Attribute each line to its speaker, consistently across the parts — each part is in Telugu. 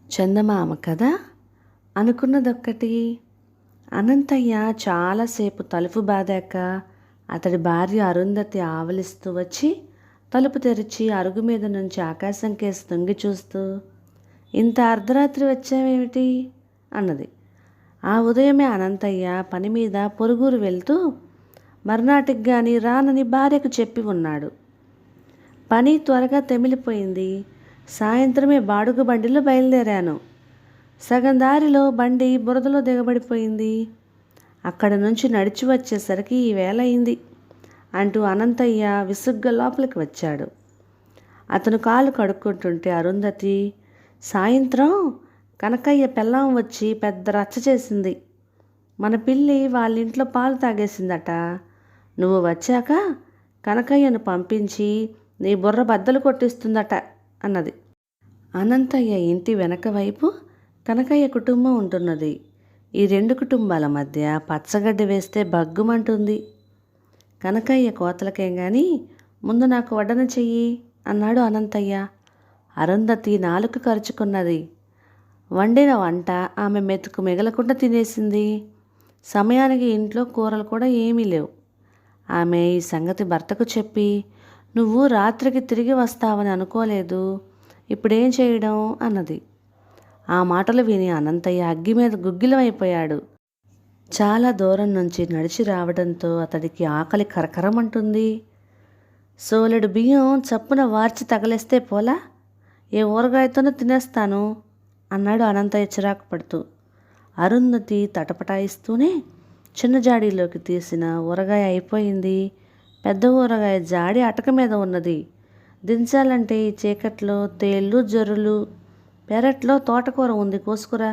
Speaker 1: చందమామ కదా అనుకున్నదొక్కటి. అనంతయ్య చాలాసేపు తలుపు బాదాక అతడి భార్య అరుంధతి ఆవలిస్తూ వచ్చి తలుపు తెరిచి అరుగు మీద నుంచి ఆకాశం కేసి తొంగి చూస్తూ, ఇంత అర్ధరాత్రి వచ్చావేమిటి అన్నది. ఆ ఉదయమే అనంతయ్య పని మీద పొరుగురు వెళ్తూ మర్నాటికి గాని రానని భార్యకు చెప్పి ఉన్నాడు. పని త్వరగా తెమిలిపోయింది. సాయంత్రమే బాడుగ బండిలో బయలుదేరాను. సగం దారిలో బండి బురదలో దిగబడిపోయింది. అక్కడ నుంచి నడిచి వచ్చేసరికి ఈ వేళ అయింది అంటూ అనంతయ్య విసుగ్గా లోపలికి వచ్చాడు. అతను కాలు కడుక్కుంటుంటే అరుంధతి, సాయంత్రం కనకయ్య పెళ్ళాం వచ్చి పెద్ద రచ్చ చేసింది. మన పిల్లి వాళ్ళ ఇంట్లో పాలు తాగేసిందట. నువ్వు వచ్చాక కనకయ్యను పంపించి నీ బుర్ర బద్దలు కొట్టిస్తుందట అన్నది. అనంతయ్య ఇంటి వెనక వైపు కనకయ్య కుటుంబం ఉంటున్నది. ఈ రెండు కుటుంబాల మధ్య పచ్చగడ్డి వేస్తే బగ్గుమంటుంది. కనకయ్య కోతలకేం గాని ముందు నాకు వడ్డన చెయ్యి అన్నాడు అనంతయ్య. అరుంధతి నాలుక కరుచుకున్నది. వండిన వంట ఆమె మెతుకు మిగలకుండా తినేసింది. సమయానికి ఇంట్లో కూరలు కూడా ఏమీ లేవు. ఆమె ఈ సంగతి భర్తకు చెప్పి, నువ్వు రాత్రికి తిరిగి వస్తావని అనుకోలేదు, ఇప్పుడేం చేయడం అన్నది. ఆ మాటలు విని అనంతయ్య అగ్గి మీద గుగ్గిలమైపోయాడు. చాలా దూరం నుంచి నడిచి రావడంతో అతడికి ఆకలి కరకరమంటుంది. సోలెడు బియ్యం చప్పున వార్చి తగలేస్తే పోలా, ఏ ఊరగాయతోనూ తినేస్తాను అన్నాడు అనంతయ్య చిరాకు పడుతూ. అరుంధతి తటపటాయిస్తూనే చిన్న జాడీలోకి తీసిన ఊరగాయ అయిపోయింది. పెద్ద ఊరగాయ జాడి అటక మీద ఉన్నది. దించాలంటే ఈ చీకట్లో తేళ్ళు జర్రులు. పెరట్లో తోటకూర ఉంది, కోసుకురా,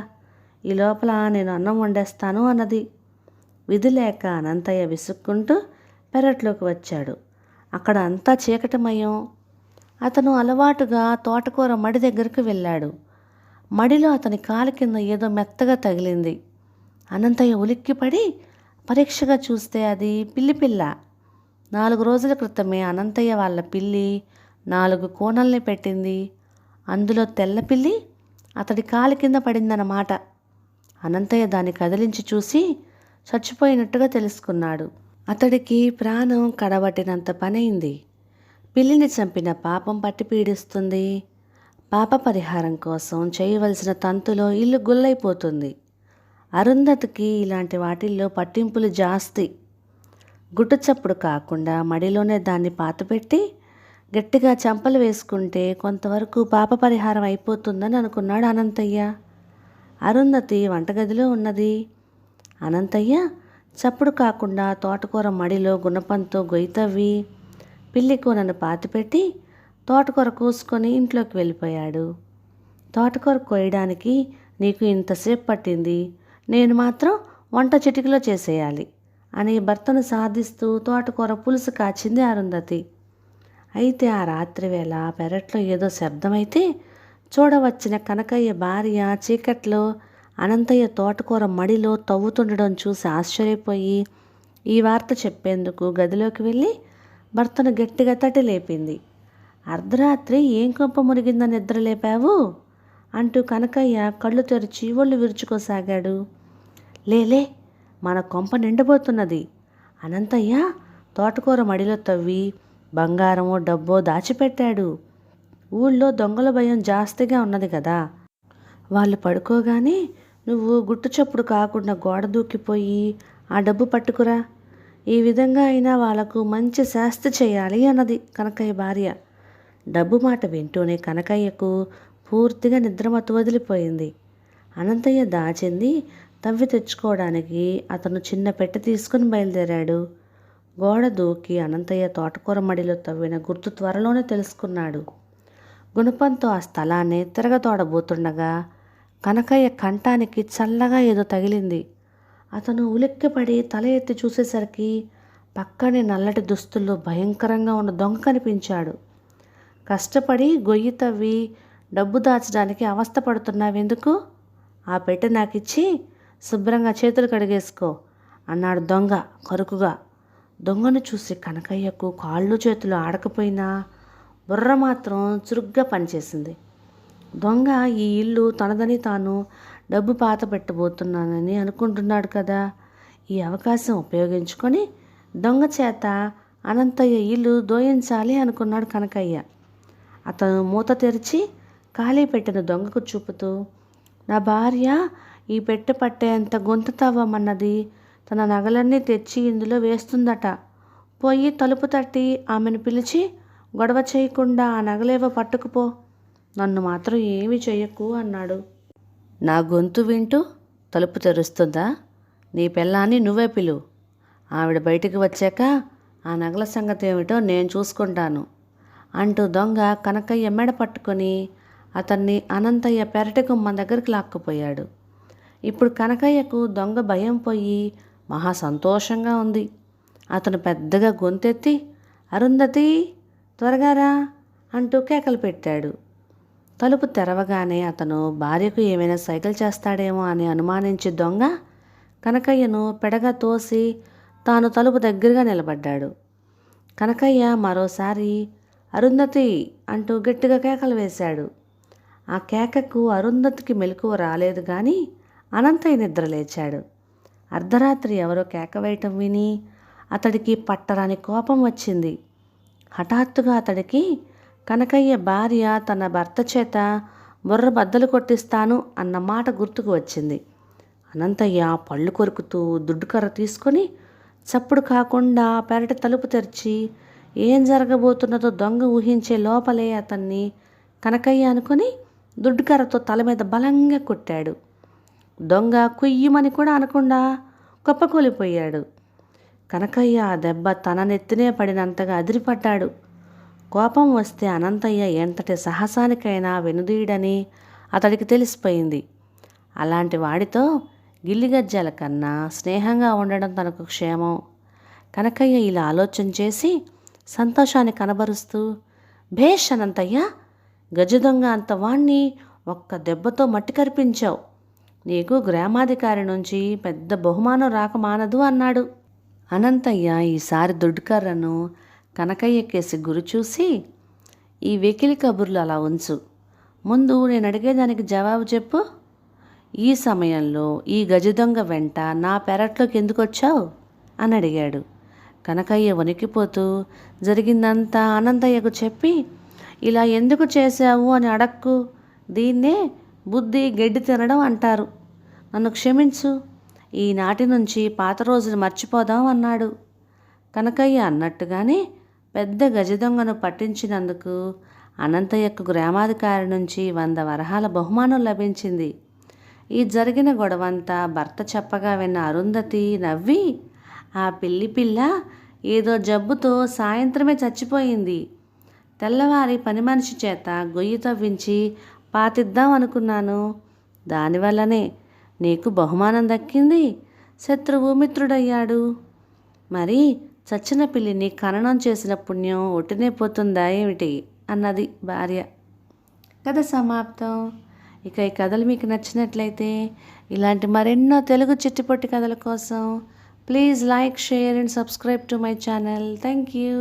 Speaker 1: ఈ లోపల నేను అన్నం వండేస్తాను అన్నది. విధి లేక అనంతయ్య విసుక్కుంటూ పెరట్లోకి వచ్చాడు. అక్కడ అంతా చీకటిమయం. అతను అలవాటుగా తోటకూర మడి దగ్గరకు వెళ్ళాడు. మడిలో అతని కాలు కింద ఏదో మెత్తగా తగిలింది. అనంతయ్య ఉలిక్కిపడి పరీక్షగా చూస్తే అది పిల్ల. 4 రోజుల క్రితమే అనంతయ్య వాళ్ళ పిల్లి 4 కూనల్ని పెట్టింది. అందులో తెల్ల పిల్లి అతడి కాలు కింద పడిందన్నమాట. అనంతయ్య దాన్ని కదిలించి చూసి చచ్చిపోయినట్టుగా తెలుసుకున్నాడు. అతడికి ప్రాణం కడబట్టినంత పనైంది. పిల్లిని చంపిన పాపం పట్టి పీడిస్తుంది. పాప పరిహారం కోసం చేయవలసిన తంతులో ఇల్లు గుల్లైపోతుంది. అరుంధతికి ఇలాంటి వాటిల్లో పట్టింపులు జాస్తి. గుట్టు చప్పుడు కాకుండా మడిలోనే దాన్ని పాతపెట్టి గట్టిగా చంపలు వేసుకుంటే కొంతవరకు పాప పరిహారం అయిపోతుందని అనుకున్నాడు అనంతయ్య. అరుంధతి వంటగదిలో ఉన్నది. అనంతయ్య చప్పుడు కాకుండా తోటకూర మడిలో గుణపంతో గొయ్యి తవ్వి పిల్లి కూనను పాతిపెట్టి తోటకూర కోసుకొని ఇంట్లోకి వెళ్ళిపోయాడు. తోటకూర కోయడానికి నీకు ఇంతసేపు పట్టింది, నేను మాత్రం వంట చిటికలో చేసేయాలి అని భర్తను సాధిస్తూ తోటకూర పులుసు కాచింది అరుంధతి. అయితే ఆ రాత్రి వేళ పెరట్లో ఏదో శబ్దమైతే చూడవచ్చిన కనకయ్య భార్య చీకట్లో అనంతయ్య తోటకూర మడిలో తవ్వుతుండడం చూసి ఆశ్చర్యపోయి ఈ వార్త చెప్పేందుకు గదిలోకి వెళ్ళి భర్తను గట్టిగా తట్టి లేపింది. అర్ధరాత్రి ఏం కొంప మురిగిందని నిద్రలేపావు అంటూ కనకయ్య కళ్ళు తెరిచి ఒళ్ళు విరుచుకోసాగాడు. లేలే, మన కొంప నిండబోతున్నది. అనంతయ్య తోటకూర మడిలో తవ్వి బంగారమో డబ్బో దాచిపెట్టాడు. ఊళ్ళో దొంగల భయం జాస్తిగా ఉన్నది కదా. వాళ్ళు పడుకోగానే నువ్వు గుట్టు చప్పుడు కాకుండా గోడ దూకిపోయి ఆ డబ్బు పట్టుకురా. ఈ విధంగా అయినా వాళ్లకు మంచి శాస్తి చేయాలి అన్నది కనకయ్య భార్య. డబ్బు మాట వింటూనే కనకయ్యకు పూర్తిగా నిద్రమత్తు వదిలిపోయింది. అనంతయ్య దాచింది తవ్వి తెచ్చుకోవడానికి అతను చిన్న పెట్టె తీసుకుని బయలుదేరాడు. గోడ దూకి అనంతయ్య తోటకూర మడిలో తవ్విన గుర్తు త్వరలోనే తెలుసుకున్నాడు. గుణపంతో ఆ స్థలాన్ని తిరగతోడబోతుండగా కనకయ్య కంఠానికి చల్లగా ఏదో తగిలింది. అతను ఉలిక్కిపడి తల ఎత్తి చూసేసరికి పక్కనే నల్లటి దుస్తుల్లో భయంకరంగా ఉన్న దొంగ కనిపించాడు. కష్టపడి గొయ్యి తవ్వి డబ్బు దాచడానికి అవస్థ పడుతున్నావెందుకు? ఆ పెట్టె నాకిచ్చి శుభ్రంగా చేతులు కడిగేసుకో అన్నాడు దొంగ కరుకుగా. దొంగను చూసి కనకయ్యకు కాళ్ళు చేతులు ఆడకపోయినా బుర్ర మాత్రం చురుగ్గా పనిచేసింది. దొంగ ఈ ఇల్లు తనదని తాను డబ్బు పాత పెట్టబోతున్నానని అనుకుంటున్నాడు కదా. ఈ అవకాశం ఉపయోగించుకొని దొంగ చేత అనంతయ్య ఇల్లు దోయించాలి అనుకున్నాడు కనకయ్య. అతను మూత తెరిచి ఖాళీ పెట్టిన దొంగకు చూపుతూ, నా భార్య ఈ పెట్టె పట్టేంత గొంతు తవ్వమన్నది. తన నగలన్నీ తెచ్చి ఇందులో వేస్తుందట. పోయి తలుపు తట్టి ఆమెను పిలిచి గొడవ చేయకుండా ఆ నగలేవో పట్టుకుపో. నన్ను మాత్రం ఏమీ చెయ్యకు అన్నాడు. నా గొంతు వింటూ తలుపు తెరుస్తుందా? నీ పెళ్ళాన్ని నువ్వే పిలువు. ఆవిడ బయటికి వచ్చాక ఆ నగల సంగతి ఏమిటో నేను చూసుకుంటాను అంటూ దొంగ కనకయ్య మెడ పట్టుకొని అతన్ని అనంతయ్య పెరటి గుమ్మం దగ్గరికి లాక్కుపోయాడు. ఇప్పుడు కనకయ్యకు దొంగ భయం పోయి మహా సంతోషంగా ఉంది. అతను పెద్దగా గొంతెత్తి, అరుంధతి త్వరగా రా అంటూ కేకలు పెట్టాడు. తలుపు తెరవగానే అతను భార్యకు ఏమైనా సైకిల్ చేస్తాడేమో అని అనుమానించి దొంగ కనకయ్యను పెడగా తోసి తాను తలుపు దగ్గరగా నిలబడ్డాడు. కనకయ్య మరోసారి అరుంధతి అంటూ గట్టిగా కేకలు వేశాడు. ఆ కేకకు అరుంధతికి మెలకువ రాలేదు కానీ అనంతయ్య నిద్రలేచాడు. అర్ధరాత్రి ఎవరో కేక వేయటం విని అతడికి పట్టరాని కోపం వచ్చింది. హఠాత్తుగా అతడికి కనకయ్య భార్య తన భర్త చేత బుర్ర బద్దలు కొట్టిస్తాను అన్న మాట గుర్తుకు వచ్చింది. అనంతయ్య పళ్ళు కొరుకుతూ దుడ్డుకర్ర తీసుకొని చప్పుడు కాకుండా పెరటి తలుపు తెరిచి ఏం జరగబోతున్నదో దొంగ ఊహించే లోపలే అతన్ని కనకయ్య అనుకుని దుడ్డుకర్రతో తల మీద బలంగా కొట్టాడు. దొంగ కుయ్యమని కూడా అనకుండా కుప్పకూలిపోయాడు. కనకయ్య ఆ దెబ్బ తన నెత్తినే పడినంతగా అదిరిపడ్డాడు. కోపం వస్తే అనంతయ్య ఎంతటి సాహసానికైనా వెనుదీయడని అతడికి తెలిసిపోయింది. అలాంటి వాడితో గిల్లిగజ్జాల కన్నా స్నేహంగా ఉండడం తనకు క్షేమం. కనకయ్య ఇలా ఆలోచన చేసి సంతోషాన్ని కనబరుస్తూ, భేష్ అనంతయ్య, గజదొంగ అంత వాణ్ణి ఒక్క దెబ్బతో మట్టి కరిపించావు. నీకు గ్రామాధికారి నుంచి పెద్ద బహుమానం రాక మానదు అన్నాడు. అనంతయ్య ఈసారి దుడ్డుకర్రను కనకయ్యకేసి గురి చూసి, ఈ వెకిలి కబుర్లు అలా ఉంచు, ముందు నేను అడిగేదానికి జవాబు చెప్పు. ఈ సమయంలో ఈ గజదొంగ వెంట నా పెరట్లోకి ఎందుకు వచ్చావు అని అడిగాడు. కనకయ్య వణికిపోతూ జరిగిందంతా అనంతయ్యకు చెప్పి, ఇలా ఎందుకు చేశావు అని అడక్కు, దీన్నే బుద్ధి గడ్డి తినడం అంటారు. నన్ను క్షమించు, ఈనాటి నుంచి పాత రోజులు మర్చిపోదాం అన్నాడు. కనకయ్య అన్నట్టుగానే పెద్ద గజదొంగను పట్టించినందుకు అనంతయ్యకు గ్రామాధికారి నుంచి 100 వరహాల బహుమానం లభించింది. ఈ జరిగిన గొడవంతా భర్త చెప్పగా విన్న అరుంధతి నవ్వి, ఆ పిల్ల ఏదో జబ్బుతో సాయంత్రమే చచ్చిపోయింది. తెల్లవారి పని మనిషి చేత గొయ్యి తవ్వించి పాతిద్దాం అనుకున్నాను. దానివల్లనే నీకు బహుమానం దక్కింది, శత్రువు మిత్రుడయ్యాడు. మరి చచ్చిన పిల్లిని ఖననం చేసిన పుణ్యం ఒట్టినే పోతుందా ఏమిటి అన్నది భార్య. కథ సమాప్తం. ఇక ఈ కథలు మీకు నచ్చినట్లయితే ఇలాంటి మరెన్నో తెలుగు చిట్టిపొట్టి కథల కోసం please like, share and subscribe to my channel. Thank you.